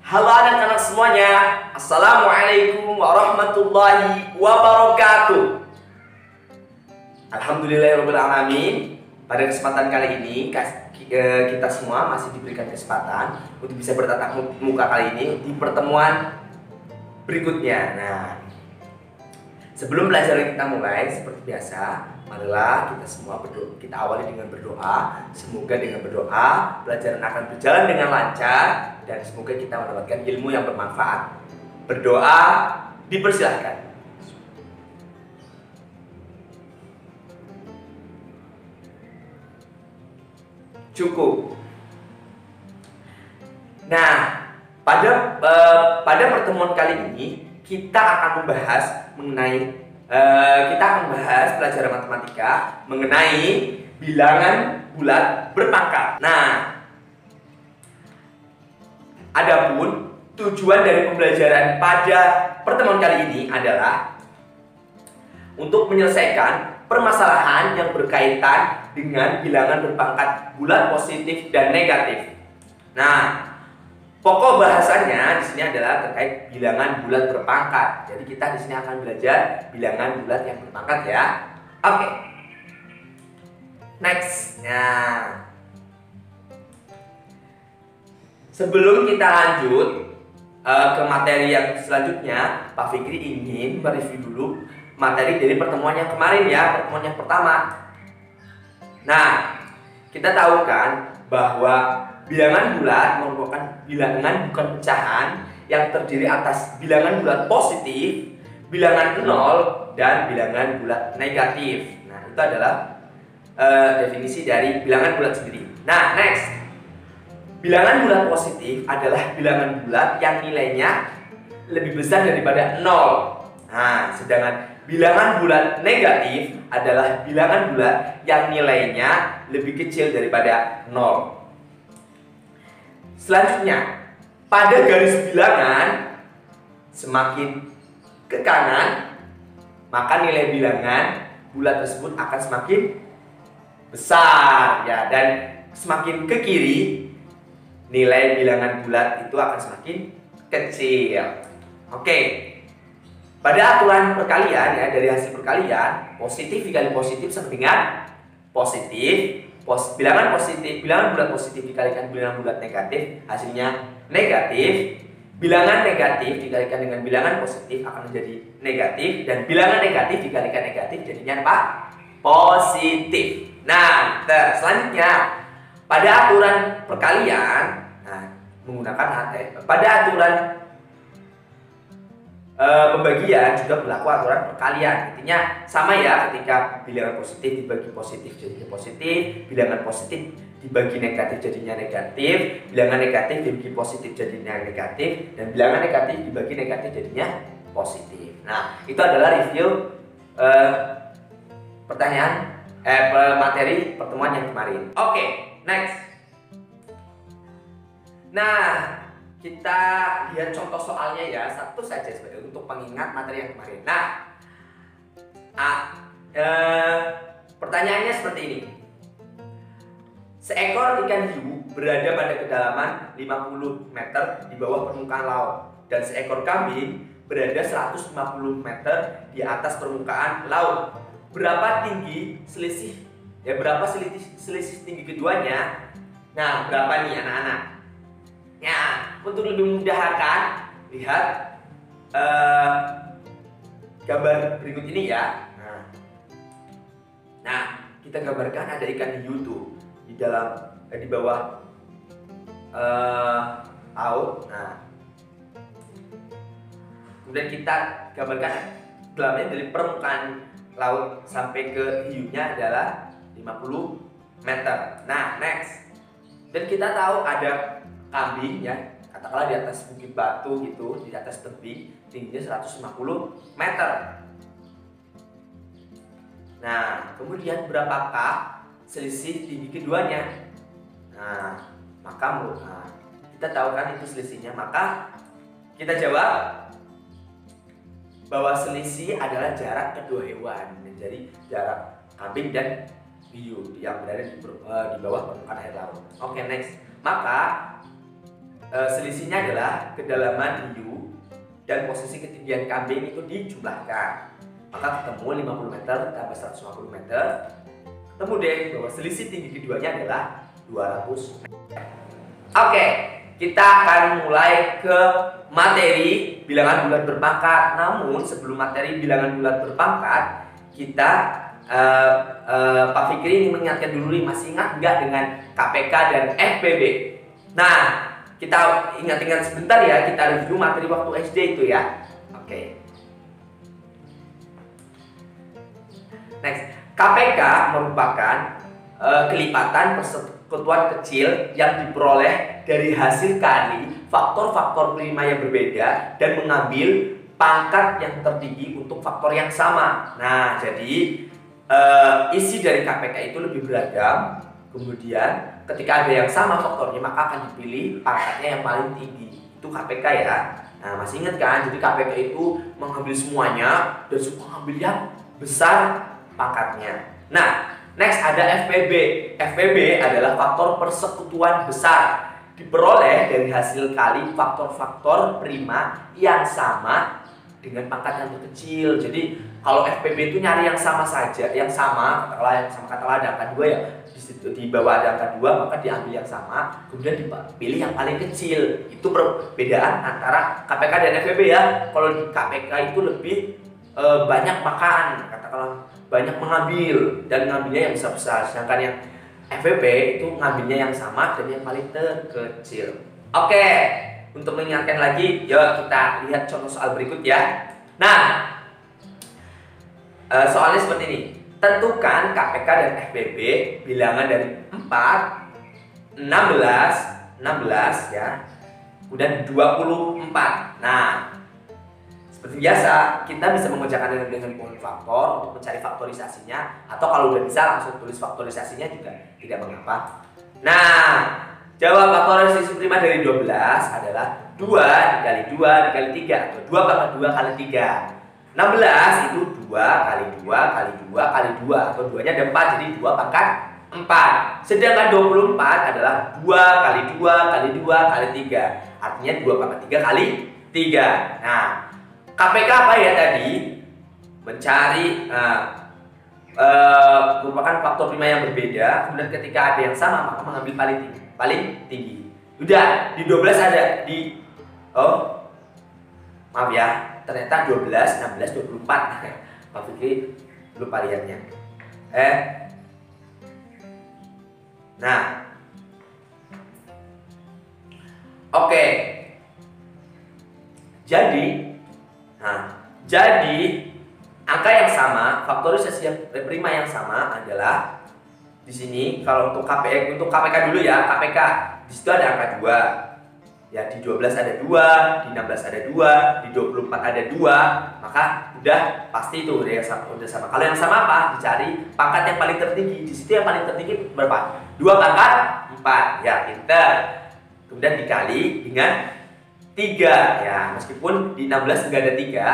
Halo anak-anak semuanya, Assalamualaikum warahmatullahi wabarakatuh. Alhamdulillahirrahmanirrahim. Pada kesempatan kali ini kita semua masih diberikan kesempatan untuk bisa bertatap muka kali ini di pertemuan berikutnya. Nah, sebelum pelajaran kita mulai, seperti biasa, marilah kita semua berdoa. Kita awali dengan berdoa. Semoga dengan berdoa pelajaran akan berjalan dengan lancar dan semoga kita mendapatkan ilmu yang bermanfaat. Berdoa dipersilahkan. Cukup. Nah, pada pertemuan kali ini kita akan membahas pelajaran matematika mengenai bilangan bulat berpangkat. Nah, adapun tujuan dari pembelajaran pada pertemuan kali ini adalah untuk menyelesaikan permasalahan yang berkaitan dengan bilangan berpangkat bulat positif dan negatif. Nah, pokok bahasanya di sini adalah terkait bilangan bulat berpangkat. Jadi kita di sini akan belajar bilangan bulat yang berpangkat ya. Oke. Next. Nah, sebelum kita lanjut ke materi yang selanjutnya, Pak Fikri ingin mereview dulu materi dari pertemuan yang kemarin ya, pertemuan yang pertama. Nah, kita tahu kan bahwa bilangan bulat merupakan bilangan bukan pecahan yang terdiri atas bilangan bulat positif, bilangan nol, dan bilangan bulat negatif. Nah, itu adalah definisi dari bilangan bulat sendiri. Nah, next. Bilangan bulat positif adalah bilangan bulat yang nilainya lebih besar daripada 0. Nah, sedangkan bilangan bulat negatif adalah bilangan bulat yang nilainya lebih kecil daripada 0. Selanjutnya, pada garis bilangan semakin ke kanan, maka nilai bilangan bulat tersebut akan semakin besar ya, dan semakin ke kiri nilai bilangan bulat itu akan semakin kecil. Oke. Pada aturan perkalian ya, dari hasil perkalian, positif dikali positif sama dengan positif. Bilangan bulat positif dikalikan bilangan bulat negatif, hasilnya negatif. Bilangan negatif dikalikan dengan bilangan positif akan menjadi negatif, dan bilangan negatif dikalikan negatif jadinya apa? Positif. Nah, selanjutnya pada aturan perkalian, pada aturan pembagian juga berlaku aturan perkalian. Intinya sama ya, ketika bilangan positif dibagi positif jadinya positif, bilangan positif dibagi negatif jadinya negatif, bilangan negatif dibagi positif jadinya negatif, dan bilangan negatif dibagi negatif jadinya positif. Nah, itu adalah review materi pertemuan yang kemarin. Oke, next. Nah, kita lihat contoh soalnya ya, satu saja sebenarnya untuk pengingat materi yang kemarin. Nah, pertanyaannya seperti ini. Seekor ikan hiu berada pada kedalaman 50 meter di bawah permukaan laut, dan seekor kambing berada 150 meter di atas permukaan laut. Berapa tinggi selisih tinggi keduanya? Nah, berapa nih anak-anak? Ya, untuk lebih memudahkan, lihat gambar berikut ini ya. Nah, kita gambarkan ada ikan hiu tuh di bawah laut. Nah, kemudian kita gambarkan dalamnya dari permukaan laut sampai ke hiunya adalah 50 meter. Nah, next. Dan kita tahu ada kambing ya, katakanlah di atas bukit batu gitu, di atas tebing, tingginya 150 meter. Nah, kemudian berapakah selisih tinggi keduanya? Nah, kita tahu kan itu selisihnya, maka kita jawab bahwa selisih adalah jarak kedua hewan, menjadi jarak kambing dan hiu yang berada di bawah permukaan air laut. Oke, next. Maka selisihnya adalah kedalaman U dan posisi ketinggian kambing itu dijumlahkan. Maka ketemu 50 meter tambah 150 meter. Ketemu deh bahwa selisih tinggi keduanya adalah 200 meter. Oke, kita akan mulai ke materi bilangan bulat berpangkat. Namun sebelum materi bilangan bulat berpangkat, kita Pak Fikri ingin mengingatkan dulu nih, masih ingat nggak dengan KPK dan FPB? Nah, kita ingat-ingat sebentar ya, kita review materi waktu SD itu ya. Oke. Next, KPK merupakan kelipatan persekutuan kecil yang diperoleh dari hasil kali faktor-faktor prima yang berbeda dan mengambil pangkat yang tertinggi untuk faktor yang sama. Nah, jadi isi dari KPK itu lebih beragam. Kemudian ketika ada yang sama faktornya, maka akan dipilih pangkatnya yang paling tinggi. Itu KPK ya. Nah, masih ingat kan? Jadi KPK itu mengambil semuanya dan suka mengambil yang besar pangkatnya. Nah, next ada FPB. FPB adalah faktor persekutuan besar, diperoleh dari hasil kali faktor-faktor prima yang sama dengan pangkat yang terkecil. Jadi kalau FPB itu nyari yang sama saja, yang sama, katakanlah ada angka 2 ya, di bawah ada angka 2, maka diambil yang sama, kemudian dipilih yang paling kecil. Itu perbedaan antara KPK dan FPB ya. Kalau di KPK itu lebih banyak makan, katakanlah banyak mengambil dan ngambilnya yang besar-besar, sedangkan yang FPB itu ngambilnya yang sama dan yang paling terkecil. Oke, untuk mengingatkan lagi, yuk kita lihat contoh soal berikut ya. Nah, soalnya seperti ini. Tentukan KPK dan FPB bilangan dari 4, 16 ya, kemudian 24. Nah, seperti biasa, kita bisa mengerjakan dengan poin faktor untuk mencari faktorisasinya, atau kalau udah bisa langsung tulis faktorisasinya juga tidak mengapa. Nah, jawab faktorisasi prima dari 12 adalah 2 dikali 2 dikali 3 atau 2 pangkat 2 kali 3. 16 itu 2 kali 2 kali 2 kali 2 atau 2-nya ada 4, jadi 2 pangkat 4. Sedangkan 24 adalah 2 kali 2 kali 2 kali 3. Artinya 2 pangkat 3 kali 3. Nah, KPK apa ya tadi? Mencari merupakan faktor prima yang berbeda, kemudian ketika ada yang sama maka mengambil paling tinggi. Udah, di 12 ada di maaf ya, ternyata 12, 16, 24. Pak Fikri lupa lihatnya. Nah, oke. Jadi angka yang sama, faktorisasi yang prima yang sama adalah di sini. Kalau untuk KPK dulu ya, KPK di situ ada angka 2. Ya, di 12 ada 2, di 16 ada 2, di 24 ada 2, maka udah pasti itu udah sama. Kalau yang sama apa? Dicari pangkat yang paling tertinggi. Di situ yang paling tertinggi berapa? 2 pangkat 4. Ya, pinter. Kemudian dikali dengan 3 ya, meskipun di 16 enggak ada 3.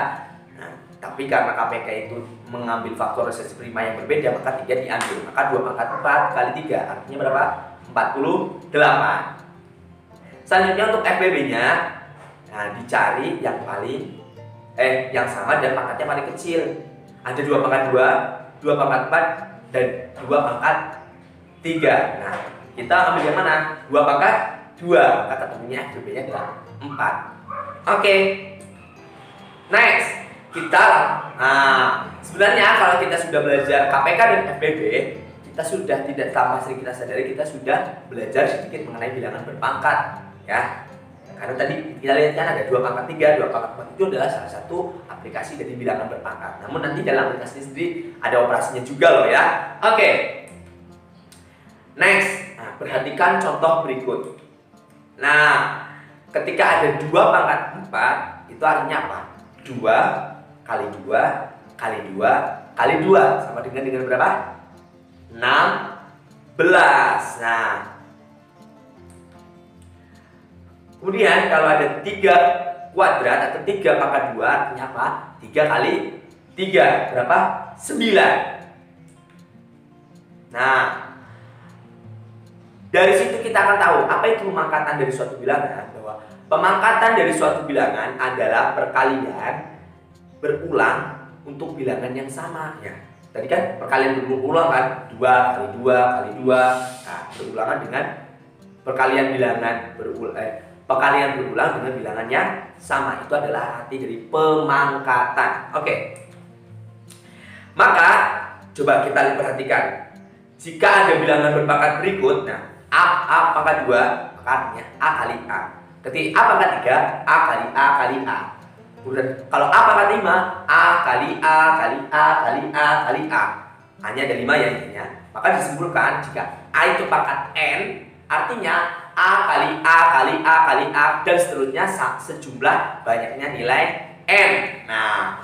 Nah, tapi karena KPK itu mengambil faktorisasi prima yang berbeda, maka 3 diambil. Maka 2 pangkat 4 kali 3 artinya berapa? 48. Selanjutnya untuk FPB-nya, nah dicari yang yang sama dan pangkatnya paling kecil. Ada 2 pangkat 2, 2 pangkat 4 dan 2 pangkat 3. Nah, kita ambil yang mana? 2 pangkat 2, maka ketemunya FPB-nya adalah 4. Oke. Next, sebenarnya kalau kita sudah belajar KPK dan FPB, kita sudah tidak tanpa sering kita sadari, kita sudah belajar sedikit mengenai bilangan berpangkat ya. Karena tadi kita lihat kan ada 2 pangkat 3, 2 pangkat 4 itu adalah salah satu aplikasi dari bilangan berpangkat. Namun nanti dalam aplikasi sendiri ada operasinya juga loh ya. Oke. Next, perhatikan contoh berikut. Nah, ketika ada 2 pangkat 4, itu artinya apa? 2 kali 2 kali 2 kali 2 sama dengan berapa? 16. Nah, kemudian kalau ada 3 kuadrat atau 3 pangkat 2 artinya apa? 3 kali 3 berapa? 9. Nah, Dari situ kita akan tahu apa itu pemangkatan dari suatu bilangan, bahwa pemangkatan dari suatu bilangan adalah perkalian berulang untuk bilangan yang sama ya. Tadi kan perkalian berulang kan, 2 kali 2 kali 2. Nah, berulangan dengan perkalian berulang dengan bilangan yang sama. Itu adalah arti dari pemangkatan. Oke. Maka coba kita perhatikan. Jika ada bilangan berpangkat berikut, nah A pangkat 2, maka artinya A kali A. Ketika A pangkat 3, A kali A kali A. Kemudian kalau A pangkat 5, A kali A kali A kali A kali A. Hanya ada 5 ya intinya. Maka disimpulkan jika A itu pangkat N, artinya A kali A kali A kali A dan seterusnya sejumlah banyaknya nilai N. Nah,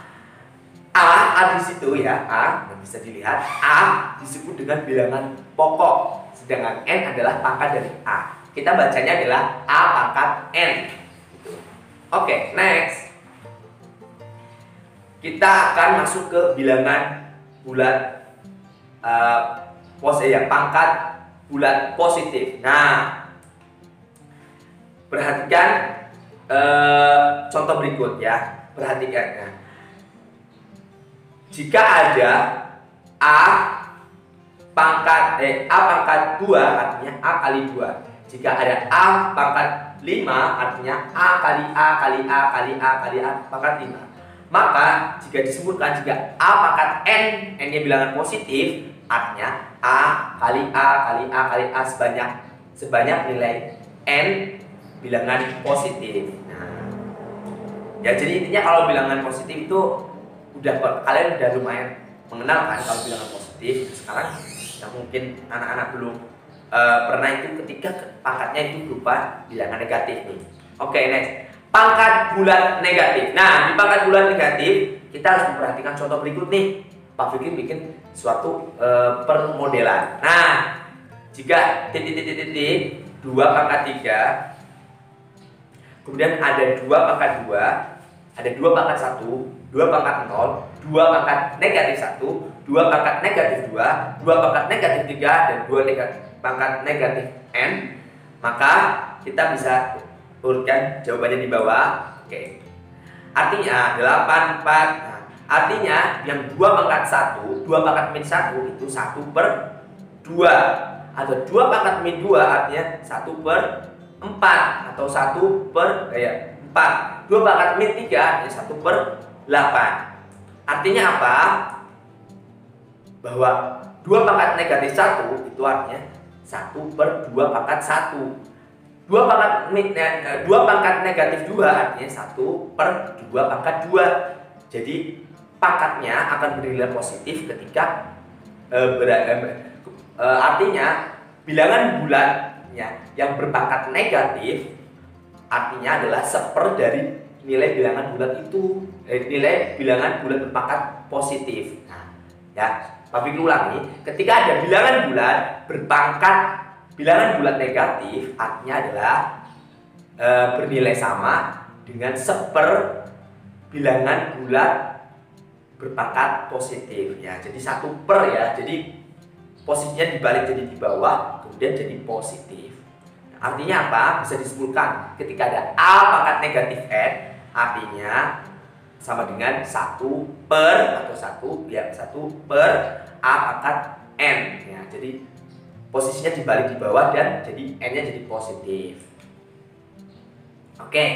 A di situ ya, A bisa dilihat A disebut dengan bilangan pokok, sedangkan N adalah pangkat dari A. Kita bacanya adalah A pangkat N. Oke, next. Kita akan masuk ke bilangan bulat pangkat bulat positif. Nah, perhatikan contoh berikut ya. Perhatikan ya. Jika ada A pangkat 2 artinya A kali 2. Jika ada A pangkat 5 artinya A kali A kali A kali A kali A pangkat 5. Maka jika disebutkan jika A pangkat N-nya bilangan positif, artinya A kali A kali A kali A sebanyak nilai N bilangan positif. Nah, ya jadi intinya kalau bilangan positif itu kalian udah lumayan mengenal kan kalau bilangan positif. Sekarang yang mungkin anak-anak belum pernah itu ketika pangkatnya itu berupa bilangan negatif nih. Oke, next. Pangkat bulat negatif. Nah, di pangkat bulat negatif kita harus memperhatikan contoh berikut nih. Pak Fikri bikin suatu permodelan. Nah, jika titik 2 pangkat 3, kemudian ada 2 pangkat 2, ada 2 pangkat 1, 2 pangkat 0, 2 pangkat negatif 1, 2 pangkat negatif 2, 2 pangkat negatif 3, dan 2 pangkat negatif N. Maka kita bisa urutkan jawabannya di bawah. Oke. Artinya 8, 4. Nah, artinya yang 2 pangkat 1, 2 pangkat min 1 itu 1/2. Atau 2 pangkat min 2 artinya 1/4 atau 1/4. 2 pangkat min 3 artinya 1/8. Artinya apa? Bahwa 2 pangkat negatif 1 itu artinya 1/2 pangkat 1. 2 pangkat negatif 2 artinya 1/2 pangkat 2. Jadi pangkatnya akan bernilai positif ketika artinya bilangan bulatnya yang berpangkat negatif artinya adalah 1/4 dari nilai bilangan bulat itu, nilai bilangan bulat berpangkat positif. Nah, ya, Pak Fikri ulangi, ketika ada bilangan bulat berpangkat bilangan bulat negatif artinya adalah bernilai sama dengan 1/4 bilangan bulat berpangkat positif ya. Jadi 1/4 ya. Jadi posisinya dibalik jadi di bawah, kemudian jadi positif. Nah, artinya apa? Bisa disebutkan ketika ada A pangkat negatif N artinya sama dengan 1/, atau 1/A pangkat N ya. Jadi posisinya dibalik di bawah dan jadi N-nya jadi positif. Oke,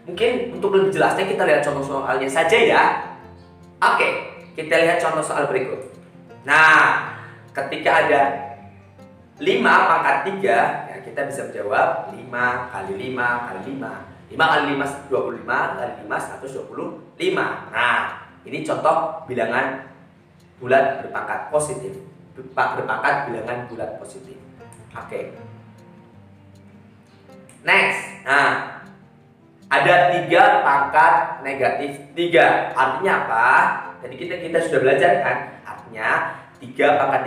mungkin untuk lebih jelasnya kita lihat contoh soalnya saja ya. Oke, kita lihat contoh soal berikut. Nah, ketika ada 5 pangkat 3 ya, kita bisa menjawab 5 kali 5 kali 5. 5 kali 5 25 kali 5 125. Nah, ini contoh bilangan bulat berpangkat positif, berpangkat bilangan bulat positif. Oke. Next. Nah, ada 3 pangkat negatif 3. Artinya apa? Jadi kita sudah belajar kan? Artinya 3 pangkat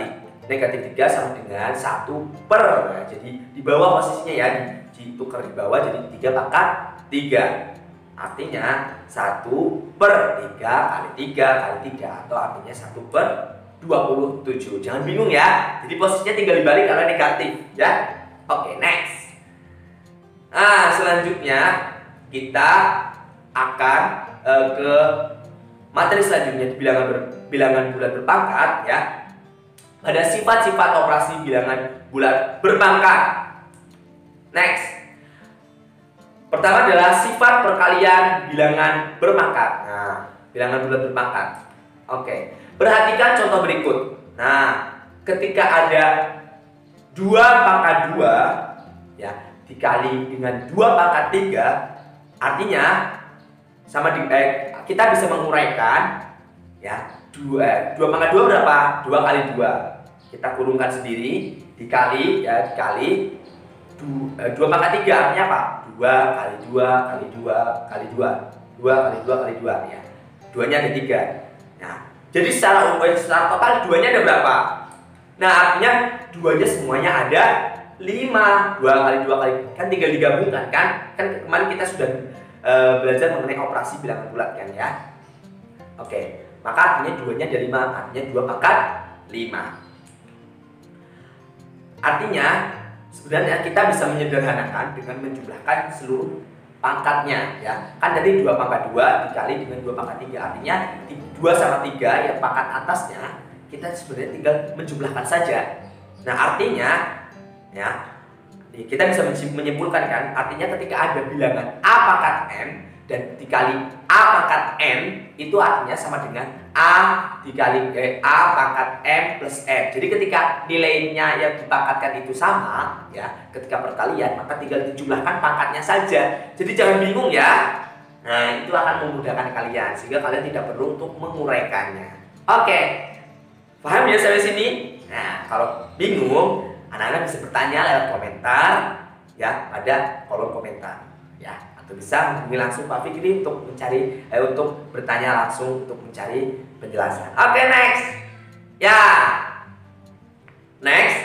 negatif 3 sama dengan 1/. Nah, jadi di bawah posisinya ya, ditukar di bawah jadi 3 pangkat 3. Artinya 1/3 kali 3 kali 3, atau artinya 1/27. Jangan bingung ya. Jadi posisinya tinggal dibalik kalau negatif ya. Oke, next. Nah, selanjutnya kita akan ke materi selanjutnya di bilangan bulat berpangkat ya. Ada sifat-sifat operasi bilangan bulat berpangkat. Next. Pertama adalah sifat perkalian bilangan berpangkat. Nah, bilangan bulat berpangkat. Oke. Perhatikan contoh berikut. Nah, ketika ada 2 pangkat 2 ya dikali dengan 2 pangkat 3, artinya sama kita bisa menguraikan ya 2 pangkat 2 berapa? 2 kali 2 kita kurungkan sendiri dikali 2 pangkat 3 artinya apa? 2 kali 2 kali 2 kali 2 2 kali 2 kali 2 ya. 2 nya ada 3. Nah, jadi secara total 2 nya ada berapa? Nah, artinya 2 nya semuanya ada 5. 2 kali 2 kali kan tinggal digabungkan kan? Kan kemarin kita sudah belajar mengenai operasi bilangan bulat kan ya. Oke, maka artinya 2 nya ada 5, artinya 2 pangkat 5. Artinya sebenarnya kita bisa menyederhanakan dengan menjumlahkan seluruh pangkatnya ya. Kan tadi 2 pangkat 2 dikali dengan 2 pangkat 3, artinya 2 sama 3 yang pangkat atasnya kita sebenarnya tinggal menjumlahkan saja. Nah, artinya ya kita bisa menyimpulkan kan, artinya ketika ada bilangan A pangkat M dan dikali A pangkat M itu artinya sama dengan A dikali A pangkat M plus M. Jadi ketika nilainya yang dipangkatkan itu sama ya, ketika perkalian maka tinggal dijumlahkan pangkatnya saja. Jadi jangan bingung ya. Nah, itu akan memudahkan kalian sehingga kalian tidak perlu untuk menguraikannya. Oke. Paham ya sampai sini? Nah, kalau bingung, anak-anak bisa bertanya lewat komentar ya pada kolom komentar ya, atau bisa menghubungi langsung Pak Fikri untuk untuk bertanya langsung untuk mencari penjelasan. Oke, next. Ya. Next,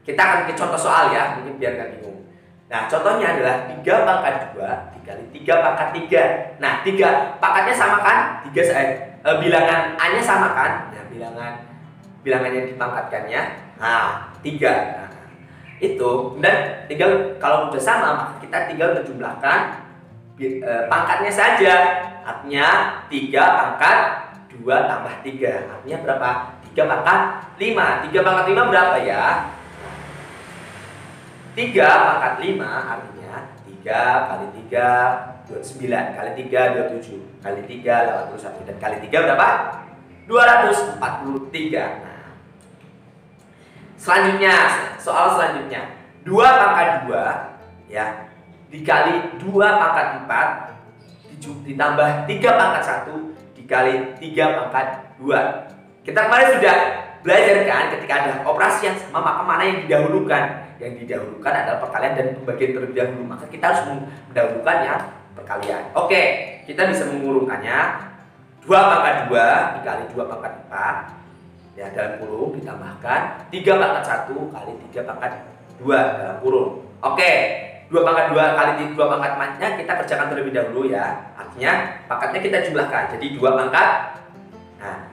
kita akan ke contoh soal ya, mungkin biar gak bingung. Nah, contohnya adalah 3 pangkat 2 dikali 3 pangkat 3. Nah, 3 pangkatnya sama kan? Bilangan A-nya sama kan? Nah, bilangan yang dipangkatkannya 3. Nah, itu dan tinggal kalau sudah sama maka kita tinggal menjumlahkan pangkatnya saja. Artinya 3 pangkat 2 tambah 3. Artinya berapa? 3 pangkat 5. 3 pangkat 5 berapa ya? 3 pangkat 5 artinya 3 kali 3 29 kali 3 27 kali 3 81 dan kali 3 berapa? 243. Nah, selanjutnya, soal selanjutnya 2 pangkat 2 ya dikali 2 pangkat 4 ditambah 3 pangkat 1 dikali 3 pangkat 2. Kita kemarin sudah belajar kan, ketika ada operasi yang sama maka mana yang didahulukan? Yang didahulukan adalah perkalian dan pembagian terlebih dahulu. Maka kita harus mendahulukan yang perkalian. Oke, kita bisa mengurungkannya 2 pangkat 2 dikali 2 pangkat 4 ya dalam kurung ditambahkan 3 pangkat 1 kali 3 pangkat 2 dalam kurung. Oke, 2 pangkat 2 kali 2 pangkat 4 nya kita kerjakan terlebih dahulu ya. Artinya pangkatnya kita jumlahkan. Jadi 2 pangkat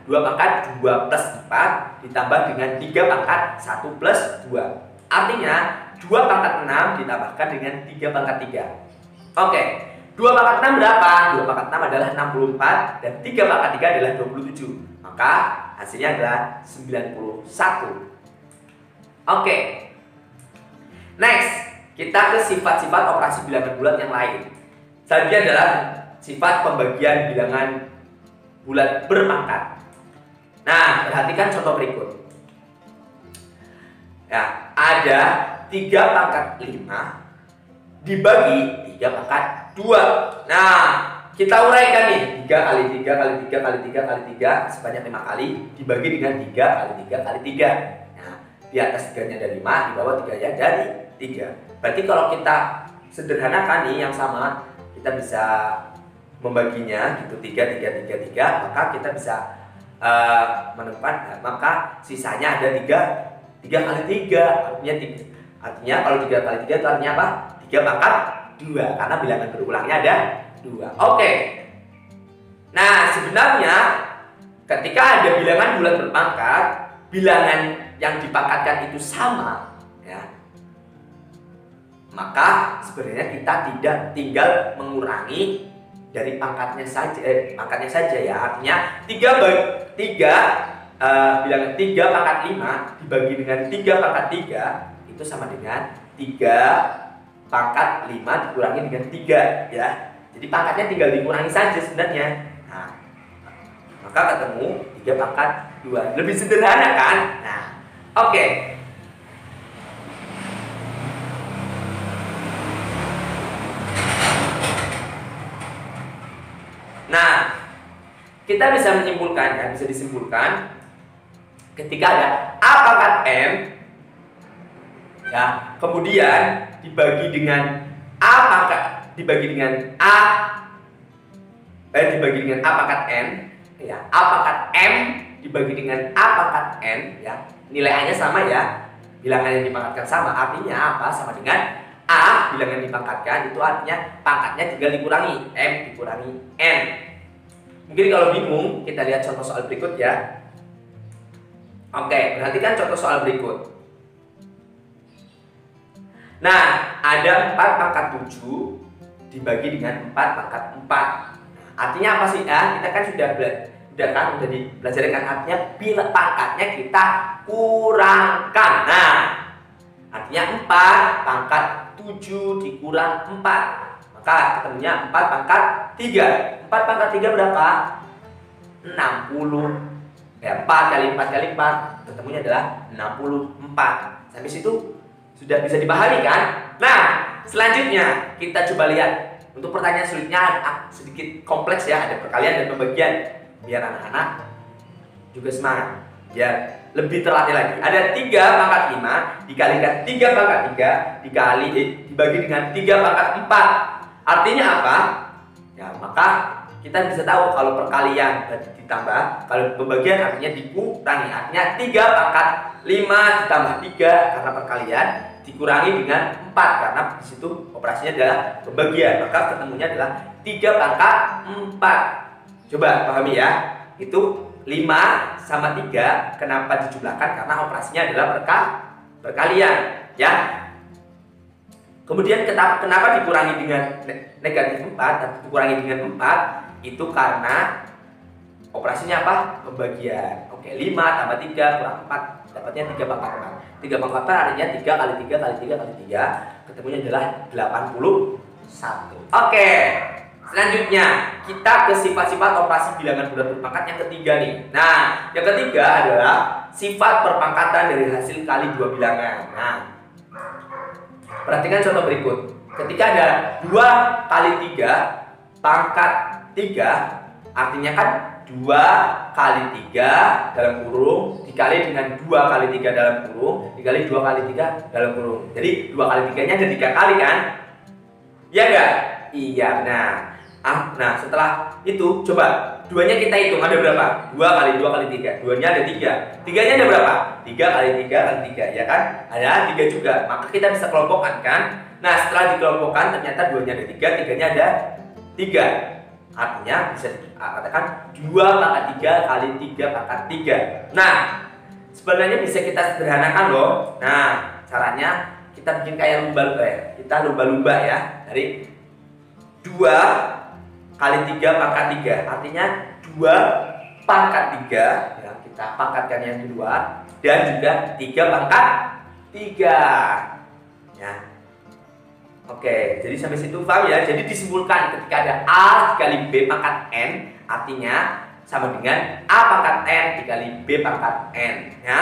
2 pangkat 2 plus 4 ditambah dengan 3 pangkat 1 plus 2. Artinya 2 pangkat 6 ditambahkan dengan 3 pangkat 3. Oke, 2 pangkat 6 berapa? 2 pangkat 6 adalah 64 dan 3 pangkat 3 adalah 27. Maka hasilnya adalah 91. Oke. Next, kita ke sifat-sifat operasi bilangan bulat yang lain. Selanjutnya adalah sifat pembagian bilangan bulat berpangkat. Nah, perhatikan contoh berikut. Ya, ada 3 pangkat 5 dibagi 3 pangkat 2. Nah, kita uraikan nih 3 kali 3 kali 3 kali 3 kali 3 sebanyak 5 kali dibagi dengan 3 kali 3 kali 3. Nah, di atas 3-nya ada 5, di bawah 3-nya dari 3. Berarti kalau kita sederhanakan nih yang sama, kita bisa membaginya gitu 3 3 3 3, maka kita bisa menemukan maka sisanya ada 3 kali 3 artinya kalau 3 kali 3 itu artinya apa? 3 pangkat 2 karena bilangan berulangnya ada 2. Oke. Nah, sebenarnya ketika ada bilangan bulat berpangkat, bilangan yang dipangkatkan itu sama ya. maka sebenarnya kita tidak tinggal mengurangi dari pangkatnya saja ya. Artinya 3 bilangan 3 pangkat 5 dibagi dengan 3 pangkat 3 itu sama dengan 3 pangkat 5 dikurangi dengan 3 ya. Jadi pangkatnya tinggal dikurangi saja sebenarnya. Nah, maka ketemu 3 pangkat 2. Lebih sederhana kan? Nah, oke. Nah, kita bisa menyimpulkan ya, bisa disimpulkan ketika ada A pangkat M ya, kemudian dibagi dengan A pangkat dibagi dengan A pangkat N ya, A pangkat M dibagi dengan A pangkat N ya, nilai A-nya sama ya, bilangan yang dipangkatkan sama, artinya apa? Sama dengan A bilangan dipangkatkan, itu artinya pangkatnya tinggal dikurangi M dikurangi N. Mungkin kalau bingung, kita lihat contoh soal berikut ya. Oke, perhatikan contoh soal berikut. Nah, ada 4 pangkat 7 dibagi dengan 4 pangkat 4. Artinya apa sih? Kita kan sudah dipelajari kan, artinya bila pangkatnya kita kurangkan. Nah, artinya 4 pangkat 7 dikurang 4, maka ketemunya 4 pangkat 3. 4 pangkat 3 berapa? 60 ya, 4 kali 4 kali 4 ketemunya adalah 64. Sampai situ sudah bisa dipahami kan? Nah, selanjutnya kita coba lihat. Untuk pertanyaan sulitnya sedikit kompleks ya, ada perkalian dan pembagian biar anak-anak juga semangat ya, lebih terlatih lagi. Ada 3 pangkat 5 dikalikan 3 pangkat 3 dibagi dengan 3 pangkat 4. Artinya apa? Ya, maka kita bisa tahu kalau perkalian ditambah, kalau pembagian artinya dikurangi. Artinya 3 pangkat 5 ditambah 3 karena perkalian dikurangi dengan 4 karena di situ operasinya adalah pembagian, maka ketemunya adalah 3 pangkat 4. Coba pahami ya, itu 5 sama 3 kenapa dijumlahkan? Karena operasinya adalah perkalian ya. Kemudian kenapa dikurangi dengan negatif 4, dikurangi dengan 4? Itu karena operasinya apa? Pembagian. Oke, 5 tambah 3 kurang 4 dapatnya 3 pangkat 4. 3 pangkat 4 artinya 3 kali 3 kali 3 kali 3 ketemunya adalah 81. Oke, selanjutnya kita ke sifat-sifat operasi bilangan bulat berpangkat yang ketiga nih. Nah, yang ketiga adalah sifat perpangkatan dari hasil kali 2 bilangan. Nah, perhatikan contoh berikut. Ketika ada 2 kali 3 pangkat 3, artinya kan 2 kali 3 dalam kurung dikali dengan 2 kali 3 dalam kurung dikali 2 kali 3 dalam kurung. Jadi 2 kali 3 nya ada 3 kali kan? Iya enggak? Iya. Nah, setelah itu coba 2-nya kita hitung ada berapa? 2 kali 2 kali 3. 2-nya ada 3. 3-nya ada berapa? 3 kali 3 kali 3, ya kan? Ada 3 juga. Maka kita bisa kelompokkan kan? Nah, setelah dikelompokkan ternyata 2-nya ada 3, 3-nya ada 3. Artinya bisa dikatakan 2 pangkat 3 kali 3 pangkat 3. Nah, sebenarnya bisa kita sederhanakan loh. Nah, caranya kita bikin kayak lumba-lumba ya. Kita lumba-lumba ya. Dari 2 kali 3 pangkat 3. Artinya 2 pangkat 3 ya, kita pangkatkan yang kedua, dan juga 3 pangkat 3 ya. Oke, jadi sampai situ paham ya. Jadi disimpulkan ketika ada A dikali B pangkat N, artinya sama dengan A pangkat N dikali B pangkat N ya.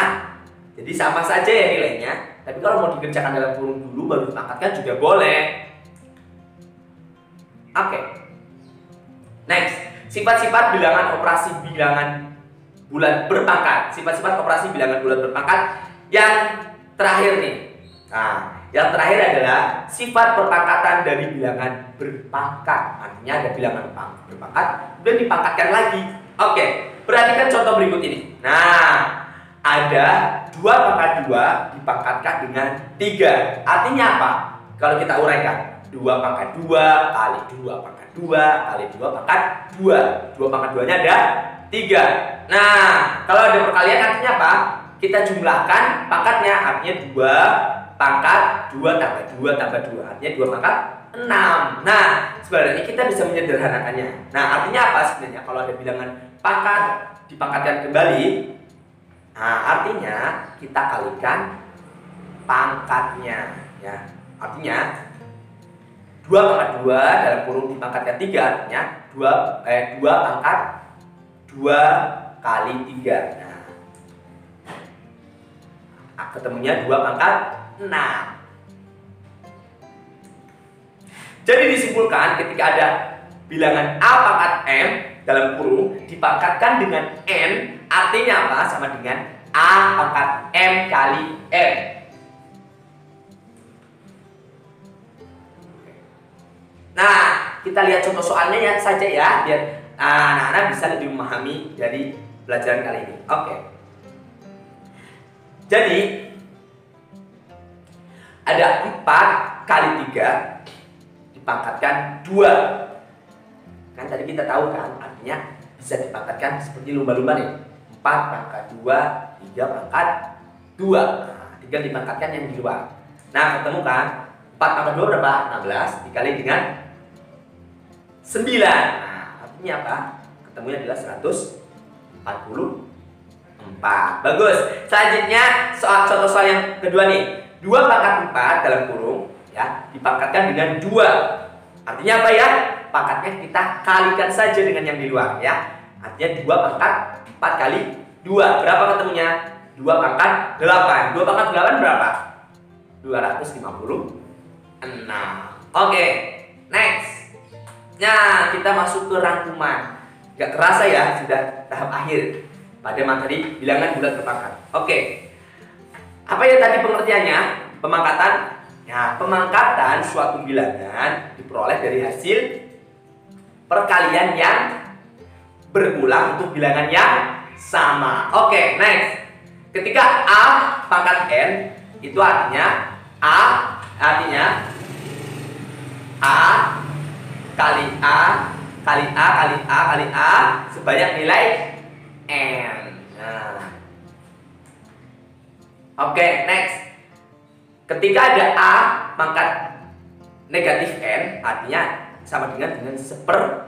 Jadi sama saja ya nilainya. Tapi kalau mau dikerjakan dalam kurung dulu baru dipangkatkan juga boleh. Oke. Next, sifat-sifat bilangan operasi bilangan bulat berpangkat. Sifat-sifat operasi bilangan bulat berpangkat yang terakhir nih. Nah, yang terakhir adalah sifat perpangkatan dari bilangan berpangkat. Artinya ada bilangan berpangkat kemudian dipangkatkan lagi. Oke, perhatikan contoh berikut ini. Nah, ada 2 pangkat 2 dipangkatkan dengan 3. Artinya apa? Kalau kita uraikan, 2 pangkat 2 kali 2 pangkat 2 kali 2 pangkat 2. 2 pangkat 2-nya ada 3. Nah, kalau ada perkalian artinya apa? Kita jumlahkan pangkatnya, artinya 2 pangkat 2 2 tambah 2 tambah 2, artinya 2 pangkat 6. Nah, sebenarnya kita bisa menyederhanakannya. Nah, artinya apa sebenarnya kalau ada bilangan pangkat dipangkatkan kembali? Nah, artinya kita kalikan pangkatnya ya. Artinya 2 pangkat 2 dalam kurung dipangkatkan 3, artinya 2 pangkat 2 kali 3. Nah, ketemunya 2 pangkat 6. Jadi disimpulkan ketika ada bilangan A pangkat M dalam kurung dipangkatkan dengan N, artinya apa? Sama dengan A pangkat M kali M. Nah, kita lihat contoh soalnya ya saja ya, biar anak-anak bisa lebih memahami dari pelajaran kali ini. Oke. Jadi ada 4 kali 3 dipangkatkan 2. Kan tadi kita tahu kan, artinya bisa dipangkatkan seperti lumba-lumba nih. 4 pangkat 2, 3 pangkat 2. Nah, tinggal dipangkatkan yang di luar. Nah, ketemu kan? 4 pangkat 2 berapa? 16 dikali dengan 9. Nah, artinya apa? Ketemunya adalah 144. Bagus. Selanjutnya contoh soal yang kedua nih. 2 pangkat 4 dalam kurung ya dipangkatkan dengan 2. Artinya apa ya? Pangkatnya kita kalikan saja dengan yang di luar ya. Artinya 2 pangkat 4 kali 2. Berapa ketemunya? 2 pangkat 8. 2 pangkat 8 berapa? 256. Oke, next. Nah, kita masuk ke rangkuman. Gak kerasa ya, sudah tahap akhir pada materi bilangan bulat berpangkat. Oke. Apa ya tadi pengertiannya? Pemangkatan. Ya, pemangkatan suatu bilangan diperoleh dari hasil perkalian yang berulang untuk bilangan yang sama. Oke, next. Ketika A pangkat N itu artinya A kali A kali A kali A kali A sebanyak nilai N. Nah. Oke, next. Ketika ada A pangkat negatif N, artinya sama dengan seper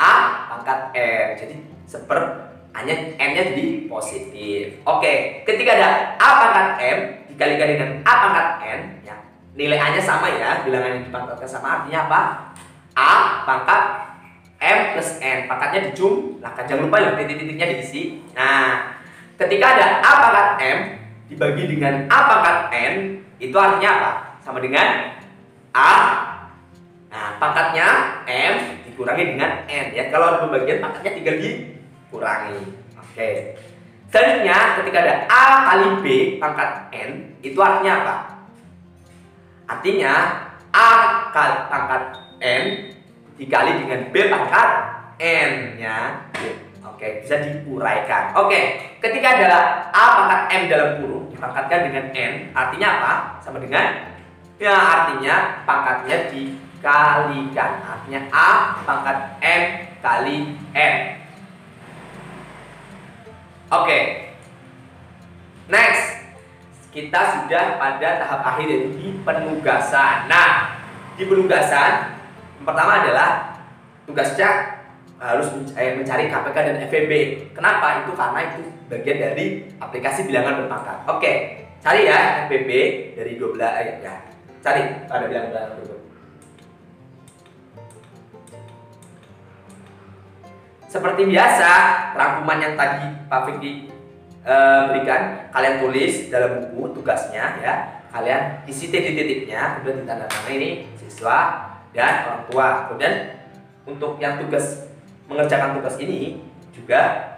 A pangkat N. Jadi seper N-nya jadi positif. Oke, ketika ada A pangkat M dikalikan dengan A pangkat N, ya, nilai A-nya sama ya, bilangan yang dipangkatkan sama, artinya apa? A pangkat M plus N, pangkatnya dijumlahkan. Jangan lupa ya titik-titiknya diisi. Nah, ketika ada A pangkat M dibagi dengan A pangkat N, itu artinya apa? Sama dengan A. Nah, pangkatnya M dikurangi dengan N ya. Kalau ada pembagian pangkatnya tinggal dikurangi. Oke. Selanjutnya ketika ada A kali B pangkat N, itu artinya apa? Artinya A kali pangkat N dikali dengan B pangkat N ya. Oke, bisa diuraikan. Oke, ketika ada A pangkat M dalam kurung dipangkatkan dengan N, artinya apa? Sama dengan ya, artinya pangkatnya dikalikan. Artinya A pangkat M kali N. Oke. Next. Kita sudah pada tahap akhir yaitu di penugasan. Nah, di penugasan yang pertama adalah tugasnya harus mencari KPK dan FEB. Kenapa? Itu karena itu bagian dari aplikasi bilangan berpangkat. Oke, cari ya FEB dari 12 ya. Cari pada bilangan berikut. Seperti biasa, rangkuman yang tadi Pak Fikri berikan, kalian tulis dalam buku tugasnya ya. Kalian isi titik-titiknya, kemudian ditandatangani ini siswa dan orang tua. Kemudian untuk yang mengerjakan tugas ini juga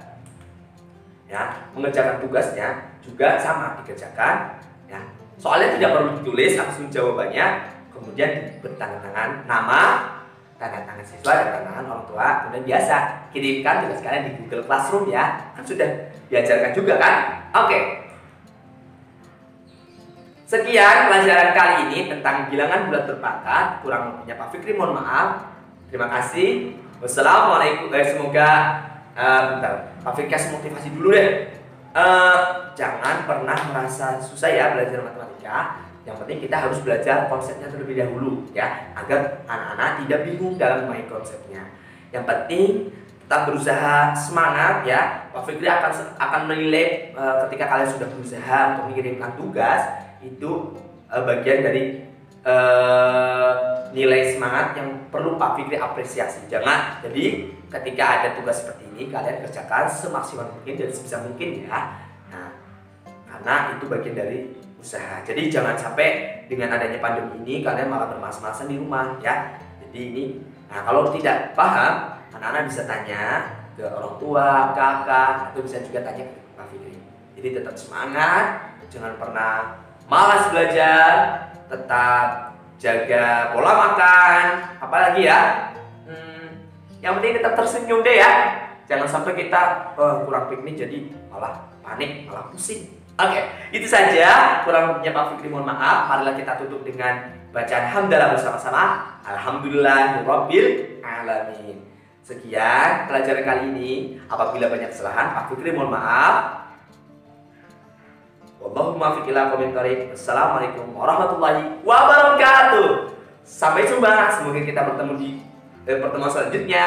ya, mengerjakan tugasnya juga sama dikerjakan ya. Soalnya tidak perlu ditulis, langsung jawabannya, kemudian bertanda tangan nama, tanda tangan siswa dan tanda tangan orang tua. Kemudian biasa kirimkan tugas kalian di Google Classroom ya, kan sudah diajarkan juga kan. Oke. Sekian pelajaran kali ini tentang bilangan bulat berpangkat. Kurang lebihnya Pak Fikri mohon maaf. Terima kasih. Wassalamualaikum. Semoga bentar, Pak Fikri kasih motivasi dulu deh. Jangan pernah merasa susah ya belajar matematika. Yang penting kita harus belajar konsepnya terlebih dahulu ya, agar anak-anak tidak bingung dalam memahami konsepnya. Yang penting tetap berusaha, semangat ya. Pak Fikri akan menilai ketika kalian sudah berusaha untuk mengirimkan tugas itu bagian dari nilai semangat yang perlu Pak Fikri apresiasi. Jadi ketika ada tugas seperti ini kalian kerjakan semaksimal mungkin dan sebisa mungkin ya. Nah, karena itu bagian dari usaha. Jadi jangan sampai dengan adanya pandemi ini kalian malah bermalas-malasan di rumah ya. Jadi ini, nah kalau tidak paham, anak-anak bisa tanya ke orang tua, kakak, atau bisa juga tanya ke Pak Fikri. Jadi tetap semangat, jangan pernah malas belajar, tetap jaga pola makan, apalagi ya. Yang penting tetap tersenyum deh ya. Jangan sampai kita kurang piknik jadi malah panik, malah pusing. Oke, itu saja kurang lebihnya Pak Fikri, mohon maaf. Marilah kita tutup dengan bacaan hamdalah bersama-sama. Alhamdulillahirabbil alamin. Sekian pelajaran kali ini. Apabila banyak kesalahan, Pak Fikri mohon maaf. Wallahul muwaffiq ila aqwamit thoriq. Assalamualaikum warahmatullahi wabarakatuh. Sampai jumpa. Semoga kita bertemu di pertemuan selanjutnya.